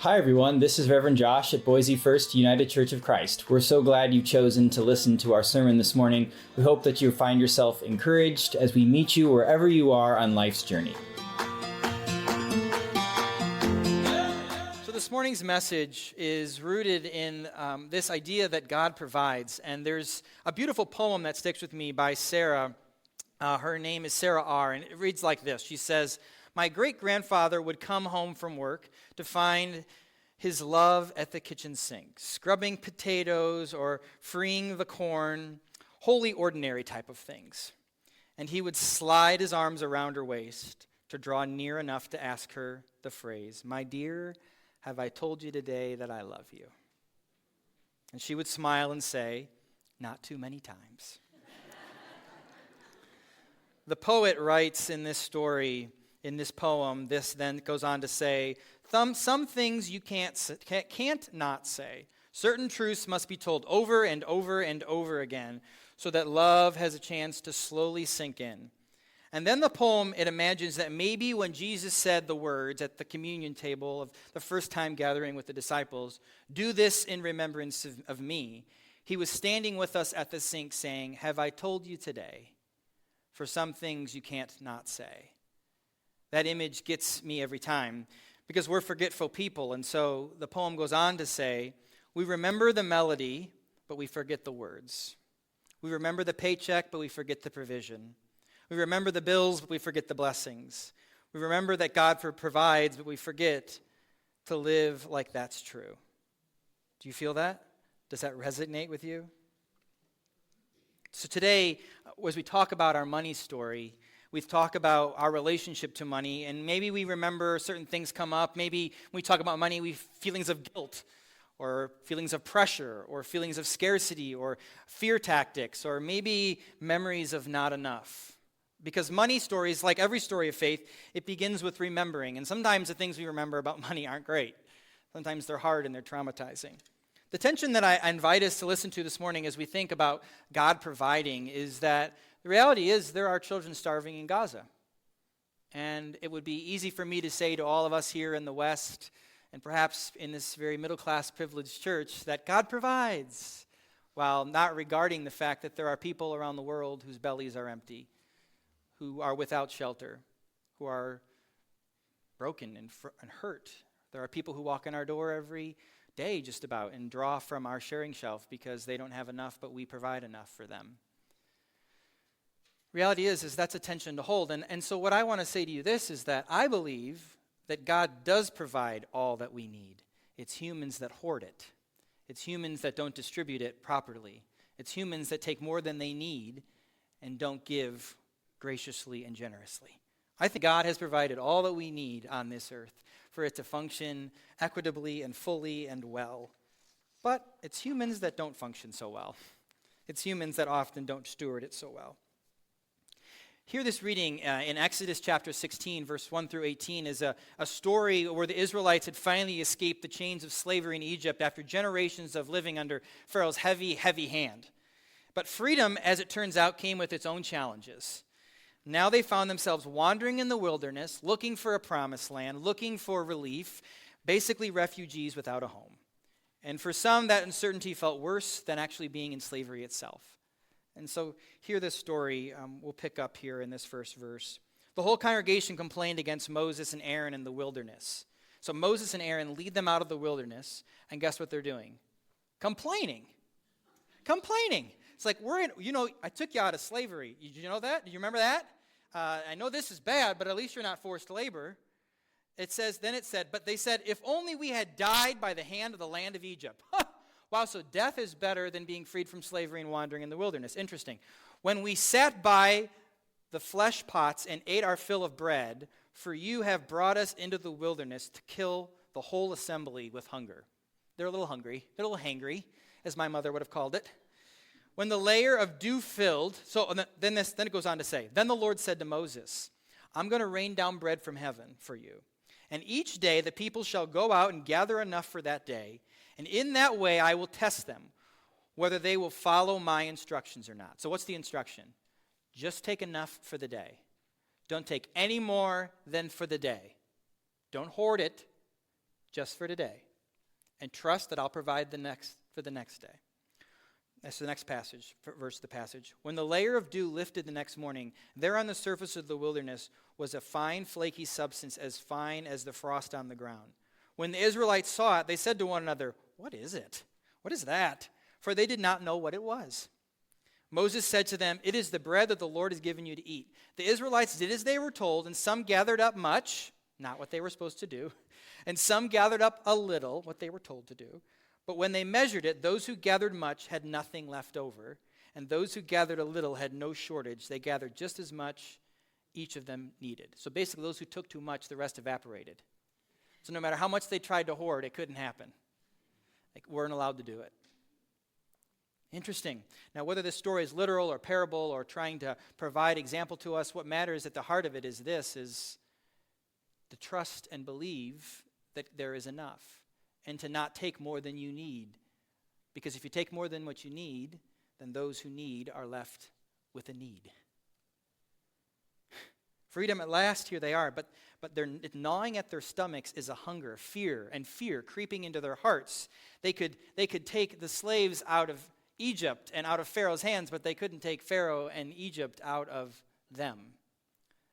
Hi, everyone. This is Reverend Josh at Boise First United Church of Christ. We're so glad you've chosen to listen to our sermon this morning. We hope that you find yourself encouraged as we meet you wherever you are on life's journey. So this morning's message is rooted in this idea that God provides. And there's a beautiful poem that sticks with me by Sarah. Her name is Sarah R., and it reads like this. She says, "My great-grandfather would come home from work to find his love at the kitchen sink, scrubbing potatoes or freeing the corn, wholly ordinary type of things. And he would slide his arms around her waist to draw near enough to ask her the phrase, 'My dear, have I told you today that I love you?' And she would smile and say, 'Not too many times.'" The poet writes in this story, in this poem, this then goes on to say, some things you can't not say. Certain truths must be told over and over and over again so that love has a chance to slowly sink in. And then the poem, it imagines that maybe when Jesus said the words at the communion table of the first time gathering with the disciples, "Do this in remembrance of me," he was standing with us at the sink saying, "Have I told you today? For some things you can't not say." That image gets me every time because we're forgetful people. And so the poem goes on to say, we remember the melody, but we forget the words. We remember the paycheck, but we forget the provision. We remember the bills, but we forget the blessings. We remember that God provides, but we forget to live like that's true. Do you feel that? Does that resonate with you? So today, as we talk about our money story, we talk about our relationship to money, and maybe we remember certain things come up. Maybe when we talk about money, we feelings of guilt, or feelings of pressure, or feelings of scarcity, or fear tactics, or maybe memories of not enough. Because money stories, like every story of faith, it begins with remembering. And sometimes the things we remember about money aren't great. Sometimes they're hard and they're traumatizing. The tension that I invite us to listen to this morning as we think about God providing is that the reality is there are children starving in Gaza. And it would be easy for me to say to all of us here in the West, and perhaps in this very middle-class privileged church, that God provides, while not regarding the fact that there are people around the world whose bellies are empty, who are without shelter, who are broken and hurt. There are people who walk in our door every day just about and draw from our sharing shelf because they don't have enough, but we provide enough for them. Reality is that's a tension to hold. And so what I want to say to you this is that I believe that God does provide all that we need. It's humans that hoard it. It's humans that don't distribute it properly. It's humans that take more than they need and don't give graciously and generously. I think God has provided all that we need on this earth for it to function equitably and fully and well. But it's humans that don't function so well. It's humans that often don't steward it so well. Hear this reading in Exodus chapter 16, verse 1 through 18, is a story where the Israelites had finally escaped the chains of slavery in Egypt after generations of living under Pharaoh's heavy, heavy hand. But freedom, as it turns out, came with its own challenges. Now they found themselves wandering in the wilderness, looking for a promised land, looking for relief, basically refugees without a home. And for some, that uncertainty felt worse than actually being in slavery itself. And so hear this story. We'll pick up here in this first verse. The whole congregation complained against Moses and Aaron in the wilderness. So Moses and Aaron lead them out of the wilderness, and guess what they're doing? Complaining. It's like, I took you out of slavery. Did you know that? Do you remember that? I know this is bad, but at least you're not forced labor. But they said, if only we had died by the hand of the land of Egypt. Wow, so death is better than being freed from slavery and wandering in the wilderness. Interesting. When we sat by the flesh pots and ate our fill of bread, for you have brought us into the wilderness to kill the whole assembly with hunger. They're a little hungry. They're a little hangry, as my mother would have called it. When the layer of dew filled, then it goes on to say, then the Lord said to Moses, I'm going to rain down bread from heaven for you. And each day the people shall go out and gather enough for that day. And in that way I will test them, whether they will follow my instructions or not. So what's the instruction? Just take enough for the day. Don't take any more than for the day. Don't hoard it. just for today, and trust that I'll provide for the next day. That's the next passage, verse of the passage. When the layer of dew lifted the next morning, there on the surface of the wilderness was a fine, flaky substance as fine as the frost on the ground. When the Israelites saw it, they said to one another, "What is it? What is that?" For they did not know what it was. Moses said to them, "It is the bread that the Lord has given you to eat." The Israelites did as they were told, and some gathered up much, not what they were supposed to do, and some gathered up a little, what they were told to do. But when they measured it, those who gathered much had nothing left over, and those who gathered a little had no shortage. They gathered just as much each of them needed. So basically, those who took too much, the rest evaporated. So no matter how much they tried to hoard, it couldn't happen. They weren't allowed to do it. Interesting. Now, whether this story is literal or parable or trying to provide example to us, what matters at the heart of it is this, is to trust and believe that there is enough, and to not take more than you need. Because if you take more than what you need, then those who need are left with a need. Freedom at last, here they are, but they're gnawing at their stomachs is a hunger, fear creeping into their hearts. They could take the slaves out of Egypt and out of Pharaoh's hands, but they couldn't take Pharaoh and Egypt out of them.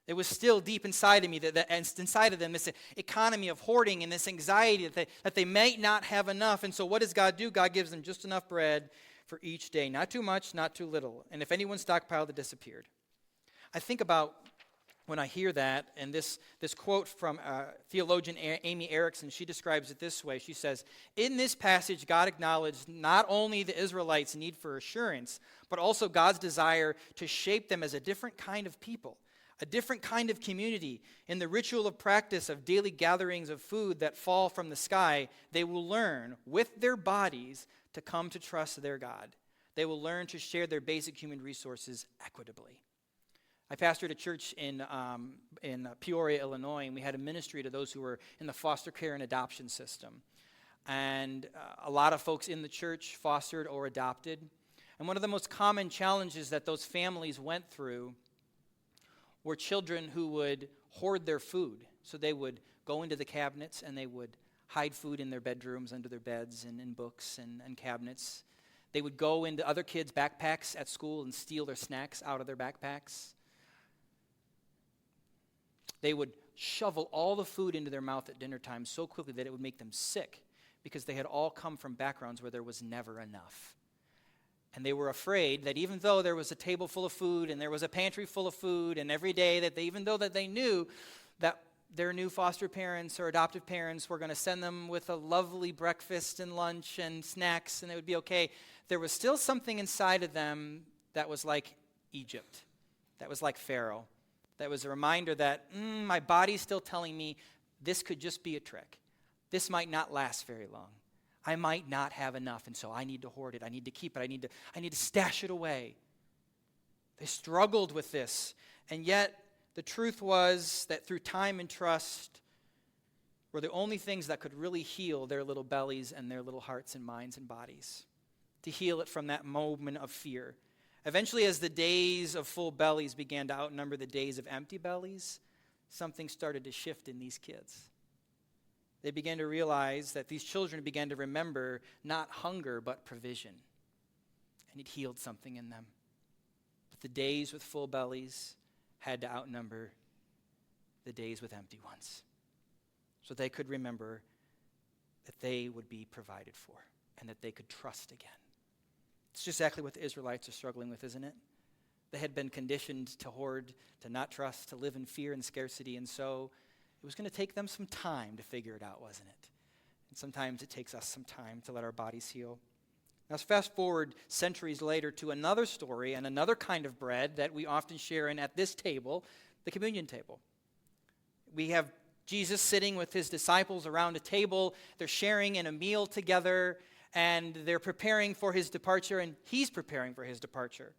It was still deep inside of me, and inside of them, this economy of hoarding and this anxiety that they might not have enough. And so what does God do? God gives them just enough bread for each day. Not too much, not too little. And if anyone stockpiled, it disappeared. I think about when I hear that, and this quote from theologian Amy Erickson, she describes it this way. She says, in this passage, God acknowledged not only the Israelites' need for assurance, but also God's desire to shape them as a different kind of people. A different kind of community. In the ritual of practice of daily gatherings of food that fall from the sky, they will learn with their bodies to come to trust their God. They will learn to share their basic human resources equitably. I pastored a church in Peoria, Illinois, and we had a ministry to those who were in the foster care and adoption system. And a lot of folks in the church fostered or adopted. And one of the most common challenges that those families went through were children who would hoard their food. So they would go into the cabinets and they would hide food in their bedrooms, under their beds, and in books and cabinets. They would go into other kids' backpacks at school and steal their snacks out of their backpacks. They would shovel all the food into their mouth at dinner time so quickly that it would make them sick, because they had all come from backgrounds where there was never enough. And they were afraid that even though there was a table full of food and there was a pantry full of food, and every day that even though that they knew that their new foster parents or adoptive parents were going to send them with a lovely breakfast and lunch and snacks and it would be okay, there was still something inside of them that was like Egypt, that was like Pharaoh, that was a reminder that my body's still telling me this could just be a trick. This might not last very long. I might not have enough, and so I need to hoard it. I need to keep it. I need to stash it away. They struggled with this, and yet the truth was that through time and trust were the only things that could really heal their little bellies and their little hearts and minds and bodies, to heal it from that moment of fear. Eventually, as the days of full bellies began to outnumber the days of empty bellies, something started to shift in these kids. They began to realize that these children began to remember not hunger, but provision. And it healed something in them. But the days with full bellies had to outnumber the days with empty ones, so they could remember that they would be provided for and that they could trust again. It's just exactly what the Israelites are struggling with, isn't it? They had been conditioned to hoard, to not trust, to live in fear and scarcity, and so it was going to take them some time to figure it out, wasn't it? And sometimes it takes us some time to let our bodies heal. Now, let's fast forward centuries later to another story and another kind of bread that we often share in at this table, the communion table. We have Jesus sitting with his disciples around a table. They're sharing in a meal together, and they're preparing for his departure, and he's preparing for his departure.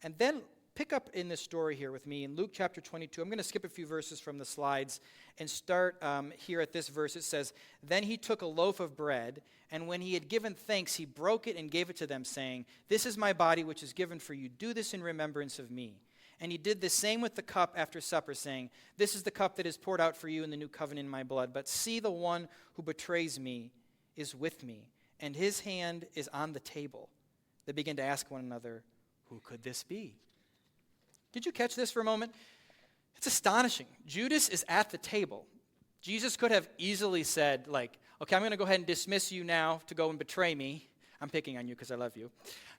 And then pick up in this story here with me in Luke chapter 22. I'm going to skip a few verses from the slides and start here at this verse. It says, "Then he took a loaf of bread, and when he had given thanks, he broke it and gave it to them, saying, 'This is my body which is given for you. Do this in remembrance of me.' And he did the same with the cup after supper, saying, "This is the cup that is poured out for you in the new covenant in my blood. But see, the one who betrays me is with me, and his hand is on the table." They began to ask one another, "Who could this be?" Did you catch this for a moment? It's astonishing. Judas is at the table. Jesus could have easily said, like, "Okay, I'm going to go ahead and dismiss you now to go and betray me." I'm picking on you because I love you.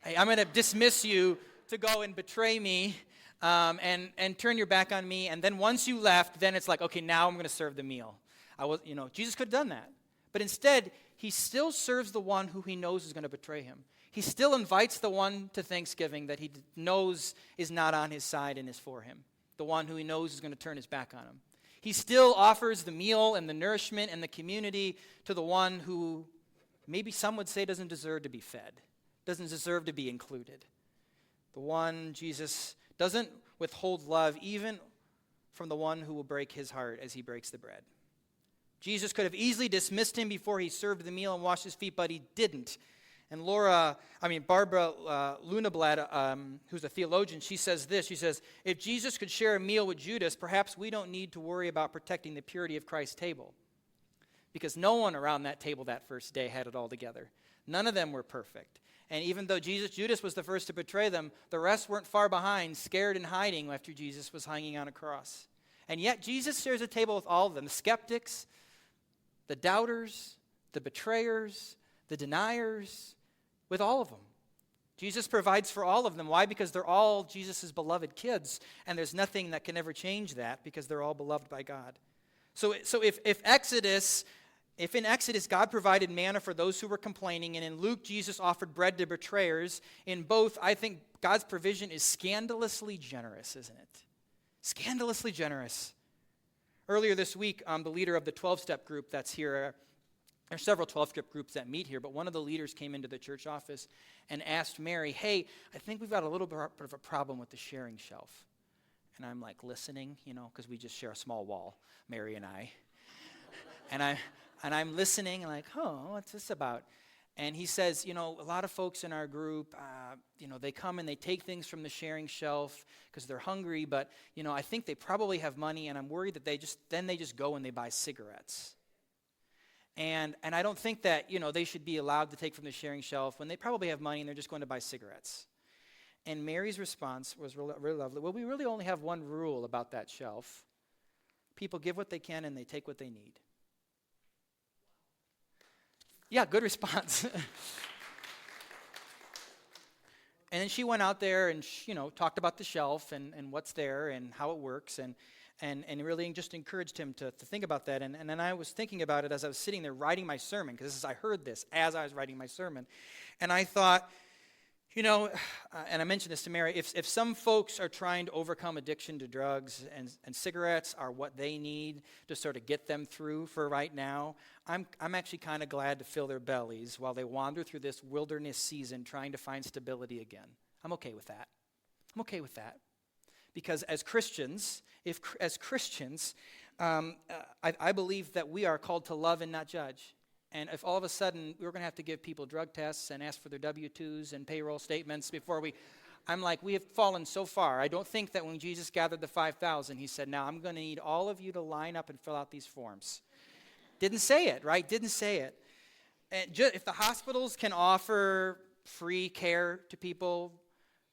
"Hey, I'm going to dismiss you to go and betray me and turn your back on me. And then once you left, then it's like, okay, now I'm going to serve the meal." Jesus could have done that. But instead, he still serves the one who he knows is going to betray him. He still invites the one to Thanksgiving that he knows is not on his side and is for him, the one who he knows is going to turn his back on him. He still offers the meal and the nourishment and the community to the one who maybe some would say doesn't deserve to be fed, doesn't deserve to be included. The one, Jesus doesn't withhold love even from the one who will break his heart as he breaks the bread. Jesus could have easily dismissed him before he served the meal and washed his feet, but he didn't. And Barbara Lunablad, who's a theologian, she says this. She says, "If Jesus could share a meal with Judas, perhaps we don't need to worry about protecting the purity of Christ's table." Because no one around that table that first day had it all together. None of them were perfect. And even though Judas was the first to betray them, the rest weren't far behind, scared and hiding after Jesus was hanging on a cross. And yet Jesus shares a table with all of them, the skeptics, the doubters, the betrayers, the deniers, with all of them. Jesus provides for all of them. Why? Because they're all Jesus' beloved kids, and there's nothing that can ever change that because they're all beloved by God. So if in Exodus God provided manna for those who were complaining, and in Luke Jesus offered bread to betrayers, in both I think God's provision is scandalously generous, isn't it? Scandalously generous. Earlier this week, the leader of the 12-step group that's here, there are several 12-step groups that meet here, but one of the leaders came into the church office and asked Mary, "Hey, I think we've got a little bit of a problem with the sharing shelf." And I'm like listening, because we just share a small wall, Mary and I. And I'm listening and like, "Oh, what's this about?" And he says, "A lot of folks in our group, they come and they take things from the sharing shelf because they're hungry, but, I think they probably have money, and I'm worried that they just go and they buy cigarettes. And I don't think that, they should be allowed to take from the sharing shelf when they probably have money and they're just going to buy cigarettes." And Mary's response was really, really lovely. "Well, we really only have one rule about that shelf. People give what they can and they take what they need." Yeah, good response. And then she went out there and, talked about the shelf and what's there and how it works and really just encouraged him to think about that. And then I was thinking about it as I was sitting there writing my sermon, because I heard this as I was writing my sermon. And I thought, and I mentioned this to Mary, if some folks are trying to overcome addiction to drugs and cigarettes are what they need to sort of get them through for right now, I'm actually kind of glad to fill their bellies while they wander through this wilderness season trying to find stability again. I'm okay with that. I'm okay with that. Because as Christians, I believe that we are called to love and not judge. And if all of a sudden we're going to have to give people drug tests and ask for their W-2s and payroll statements I'm like, we have fallen so far. I don't think that when Jesus gathered the 5,000, he said, "Now I'm going to need all of you to line up and fill out these forms." Didn't say it, right? Didn't say it. And if the hospitals can offer free care to people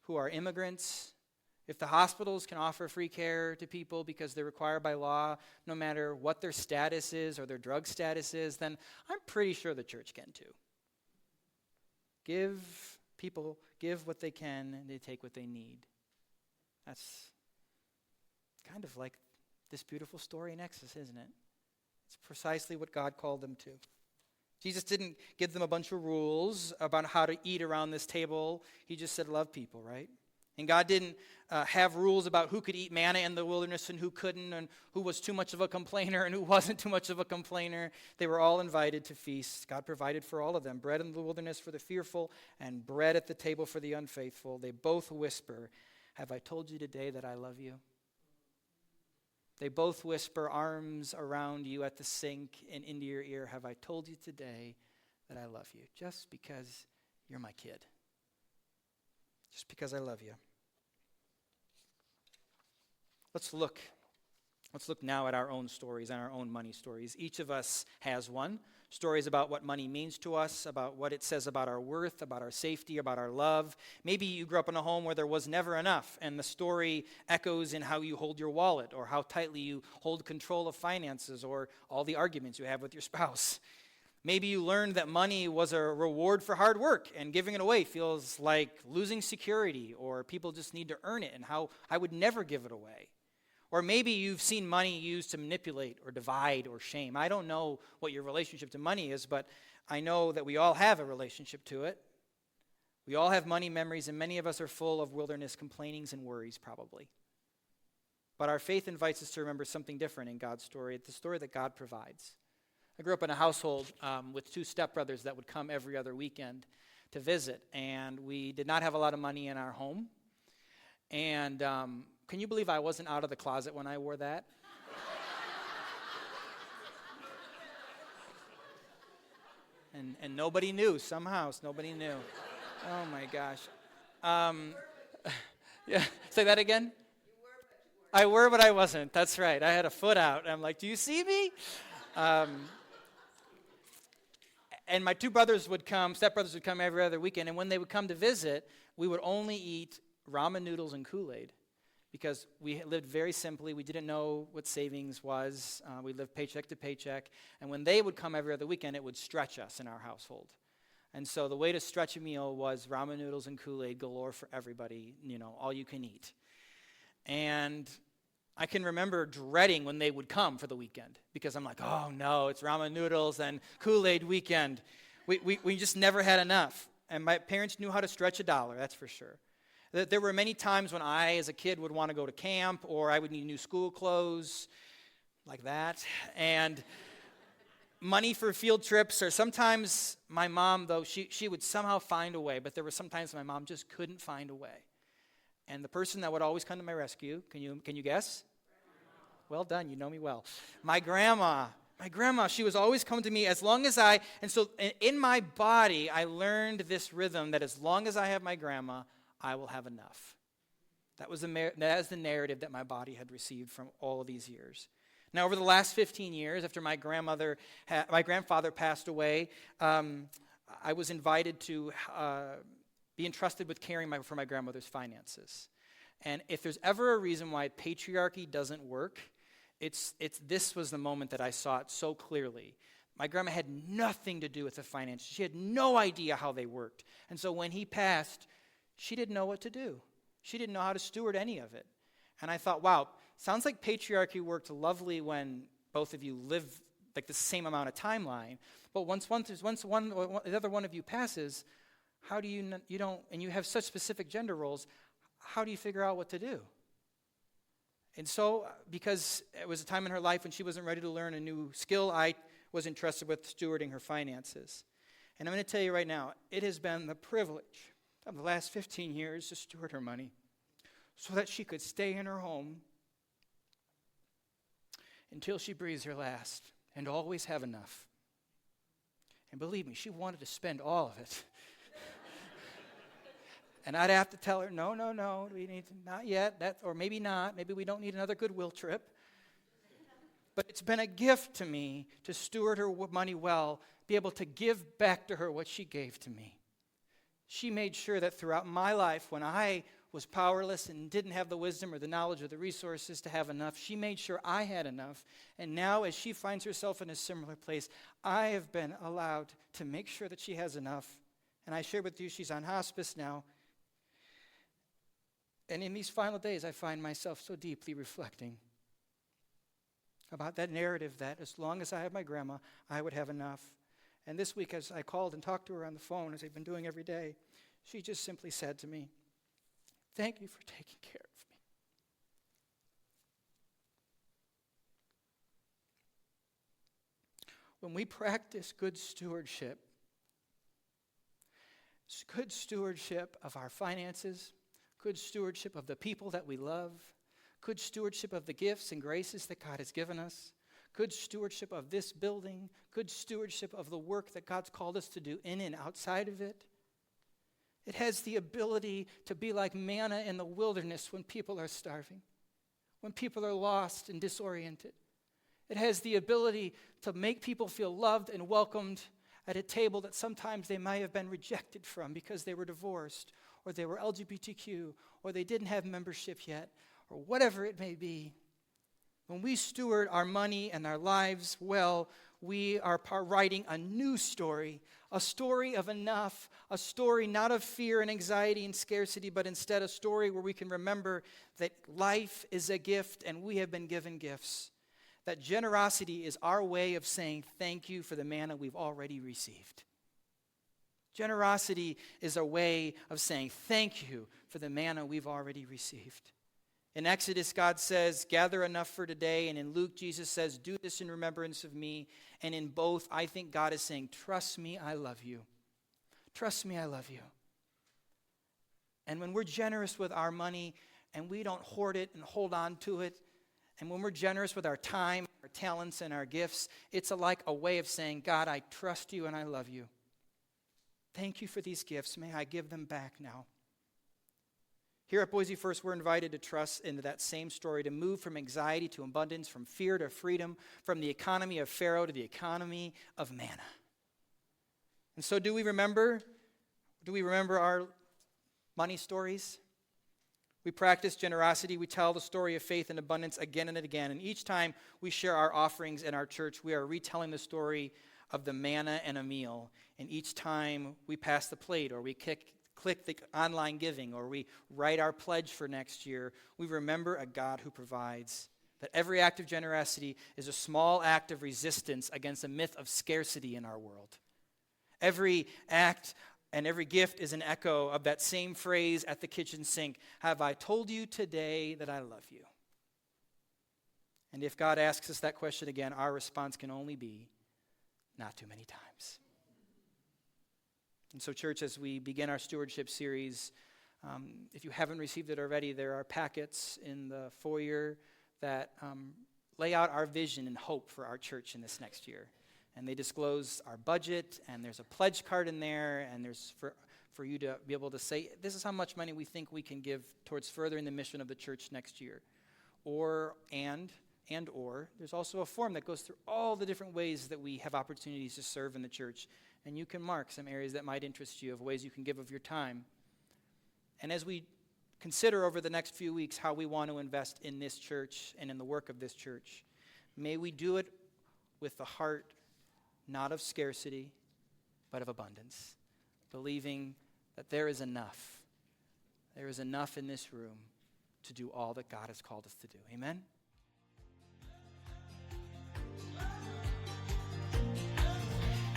who are immigrants, if the hospitals can offer free care to people because they're required by law, no matter what their status is or their drug status is, then I'm pretty sure the church can too. Give what they can, and they take what they need. That's kind of like this beautiful story in Exodus, isn't it? It's precisely what God called them to. Jesus didn't give them a bunch of rules about how to eat around this table. He just said, love people, right? And God didn't have rules about who could eat manna in the wilderness and who couldn't, and who was too much of a complainer and who wasn't too much of a complainer. They were all invited to feasts. God provided for all of them, bread in the wilderness for the fearful and bread at the table for the unfaithful. They both whisper, "Have I told you today that I love you?" They both whisper, arms around you at the sink and into your ear, "Have I told you today that I love you?" Just because you're my kid. Just because I love you. Let's look now at our own stories and our own money stories. Each of us has one. Stories about what money means to us, about what it says about our worth, about our safety, about our love. Maybe you grew up in a home where there was never enough, and the story echoes in how you hold your wallet, or how tightly you hold control of finances, or all the arguments you have with your spouse. Maybe you learned that money was a reward for hard work, and giving it away feels like losing security, or people just need to earn it, and how I would never give it away. Or maybe you've seen money used to manipulate or divide or shame. I don't know what your relationship to money is, but I know that we all have a relationship to it. We all have money memories, and many of us are full of wilderness complainings and worries, probably. But our faith invites us to remember something different in God's story. It's the story that God provides. I grew up in a household with two stepbrothers that would come every other weekend to visit, and we did not have a lot of money in our home. And can you believe I wasn't out of the closet when I wore that? And nobody knew, somehow, nobody knew. Oh my gosh. Yeah, say that again? I were, but I wasn't. That's right. I had a foot out. I'm like, do you see me? And my two brothers would come, stepbrothers would come every other weekend, and when they would come to visit, we would only eat ramen noodles and Kool-Aid because we lived very simply. We didn't know what savings was. We lived paycheck to paycheck. And when they would come every other weekend, it would stretch us in our household. And so the way to stretch a meal was ramen noodles and Kool-Aid galore for everybody, all you can eat. And I can remember dreading when they would come for the weekend because I'm like, oh no, it's ramen noodles and Kool-Aid weekend. We just never had enough. And my parents knew how to stretch $1, that's for sure. There were many times when I, as a kid, would want to go to camp, or I would need new school clothes, like that, and money for field trips, or sometimes my mom, though, she would somehow find a way, but there were sometimes my mom just couldn't find a way. And the person that would always come to my rescue, can you guess? Well done, you know me well. My grandma, she was always coming to me as long as and so in my body, I learned this rhythm that as long as I have my grandma, I will have enough. That is the narrative that my body had received from all of these years. Now, over the last 15 years, after my grandfather passed away, I was invited to be entrusted with caring for my grandmother's finances. And if there's ever a reason why patriarchy doesn't work, this was the moment that I saw it so clearly. My grandma had nothing to do with the finances. She had no idea how they worked. And so when he passed, she didn't know what to do. She didn't know how to steward any of it. And I thought, wow, sounds like patriarchy worked lovely when both of you live like the same amount of timeline. But once the other one of you passes, how do you don't, and you have such specific gender roles, how do you figure out what to do? And so, because it was a time in her life when she wasn't ready to learn a new skill, I was entrusted with stewarding her finances. And I'm going to tell you right now, it has been the privilege of the last 15 years to steward her money so that she could stay in her home until she breathes her last and always have enough. And believe me, she wanted to spend all of it. And I'd have to tell her, no, we need to, not yet, or maybe not. Maybe we don't need another Goodwill trip. But it's been a gift to me to steward her money well, be able to give back to her what she gave to me. She made sure that throughout my life, when I was powerless and didn't have the wisdom or the knowledge or the resources to have enough, she made sure I had enough. And now, as she finds herself in a similar place, I have been allowed to make sure that she has enough. And I shared with you, she's on hospice now. And in these final days, I find myself so deeply reflecting about that narrative that as long as I have my grandma, I would have enough. And this week, as I called and talked to her on the phone, as I've been doing every day, she just simply said to me, "Thank you for taking care of me." When we practice good stewardship of our finances, good stewardship of the people that we love, good stewardship of the gifts and graces that God has given us, good stewardship of this building, good stewardship of the work that God's called us to do in and outside of it. It has the ability to be like manna in the wilderness when people are starving. when people are lost and disoriented. It has the ability to make people feel loved and welcomed at a table that sometimes they might have been rejected from because they were divorced, or they were LGBTQ, or they didn't have membership yet, or whatever it may be. When we steward our money and our lives well, we are writing a new story, a story of enough, a story not of fear and anxiety and scarcity, but instead a story where we can remember that life is a gift and we have been given gifts. That generosity is our way of saying thank you for the manna we've already received. Generosity is a way of saying thank you for the manna we've already received. In Exodus, God says, gather enough for today. And in Luke, Jesus says, do this in remembrance of me. And in both, I think God is saying, trust me, I love you. Trust me, I love you. And when we're generous with our money and we don't hoard it and hold on to it, and when we're generous with our time, our talents, and our gifts, it's like a way of saying, God, I trust you and I love you. Thank you for these gifts. May I give them back now. Here at Boise First, we're invited to trust into that same story, to move from anxiety to abundance, from fear to freedom, from the economy of Pharaoh to the economy of manna. And so do we remember our money stories? We practice generosity. We tell the story of faith and abundance again and again. And each time we share our offerings in our church, we are retelling the story of the manna and a meal. And each time we pass the plate, or we click the online giving, or we write our pledge for next year, we remember a God who provides. That every act of generosity is a small act of resistance against a myth of scarcity in our world. Every act and every gift is an echo of that same phrase at the kitchen sink, have I told you today that I love you? And if God asks us that question again, our response can only be, not too many times. And so, church, as we begin our stewardship series, if you haven't received it already, there are packets in the foyer that lay out our vision and hope for our church in this next year. And they disclose our budget, and there's a pledge card in there, and there's for you to be able to say, this is how much money we think we can give towards furthering the mission of the church next year. Or there's also a form that goes through all the different ways that we have opportunities to serve in the church. And you can mark some areas that might interest you, of ways you can give of your time. And as we consider over the next few weeks how we want to invest in this church and in the work of this church, may we do it with the heart not of scarcity, but of abundance, believing that there is enough. There is enough in this room to do all that God has called us to do. Amen?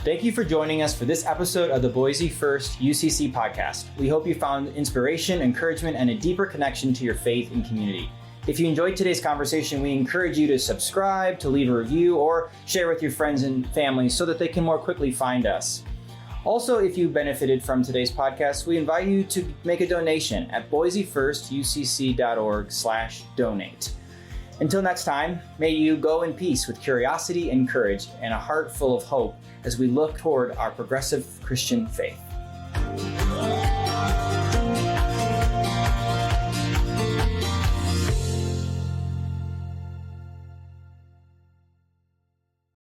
Thank you for joining us for this episode of the Boise First UCC podcast. We hope you found inspiration, encouragement, and a deeper connection to your faith and community. If you enjoyed today's conversation, we encourage you to subscribe, to leave a review, or share with your friends and family so that they can more quickly find us. Also, if you benefited from today's podcast, we invite you to make a donation at boisefirstucc.org/donate. Until next time, may you go in peace with curiosity and courage and a heart full of hope as we look toward our progressive Christian faith.